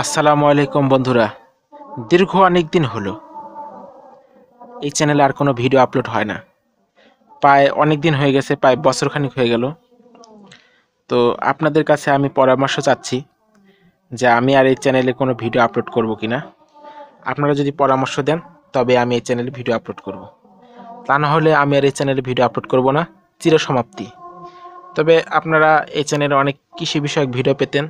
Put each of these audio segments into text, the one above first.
আসসালামু আলাইকুম বন্ধুরা। দীর্ঘ অনেক দিন হলো এই চ্যানেলে আর কোনো ভিডিও আপলোড হয় না। প্রায় অনেক দিন হয়ে গেছে, প্রায় বছরখানিক হয়ে গেল। তো আপনাদের কাছে আমি পরামর্শ চাচ্ছি যে আমি আর এই চ্যানেলে কোনো ভিডিও আপলোড করব কিনা। আপনারা যদি পরামর্শ দেন তবে আমি এই চ্যানেলে ভিডিও আপলোড করব, তা না হলে আমি আর এই চ্যানেলে ভিডিও আপলোড করব না, চিরসমাপ্তি। তবে আপনারা এই চ্যানেলে অনেক কৃষি বিষয়ক ভিডিও পেতেন,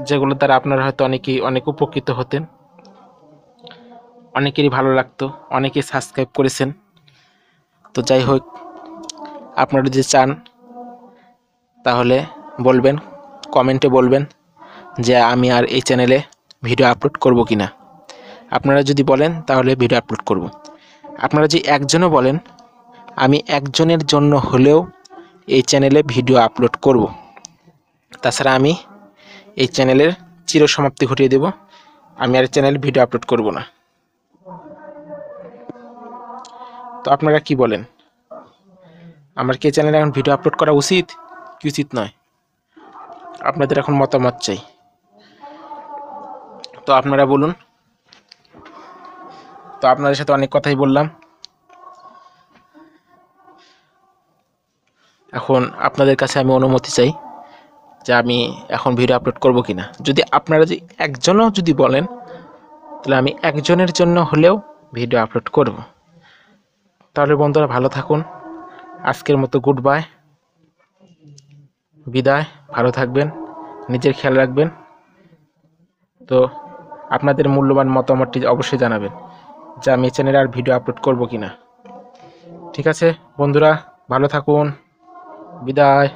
যেগুলো দ্বারা আপনারা হয়তো অনেক উপকৃত হতেন, অনেকেরই ভালো লাগতো, অনেকেই সাবস্ক্রাইব করেছেন। তো যাই হোক, আপনারা যদি চান তাহলে বলবেন, কমেন্টে বলবেন যে আমি আর এই চ্যানেলে ভিডিও আপলোড করব কিনা। আপনারা যদি বলেন তাহলে ভিডিও আপলোড করব। আপনারা যদি একজনও বলেন, আমি একজনের জন্য হলেও এই চ্যানেলে ভিডিও আপলোড করব। তাছাড়া আমি এই চ্যানেলের চিরসমাপ্তি ঘটিয়ে দেব। আমি আর চ্যানেলে ভিডিও আপলোড করব না। তো আপনারা কি বলেন? আমার কি এই চ্যানেলে এখন ভিডিও আপলোড করা উচিত কি উচিত নয়? আপনাদের এখন মতামত চাই। তো আপনারা বলুন। তো আপনাদের সাথে অনেক কথাই বললাম, এখন আপনাদের কাছে আমি অনুমতি চাই যে আমি এখন ভিডিও আপলোড করব কিনা। যদি আপনারা যদি একজনও যদি বলেন তাহলে আমি একজনের জন্য হলেও ভিডিও আপলোড করব। তাহলে বন্ধুরা ভালো থাকুন। আজকের মতো গুড বাই, বিদায়। ভালো থাকবেন, নিজের খেয়াল রাখবেন। তো আপনাদের মূল্যবান মতামতটি অবশ্যই জানাবেন যে আমি এই চ্যানেলে আর ভিডিও আপলোড করব কিনা। ঠিক আছে বন্ধুরা, ভালো থাকুন, বিদায়।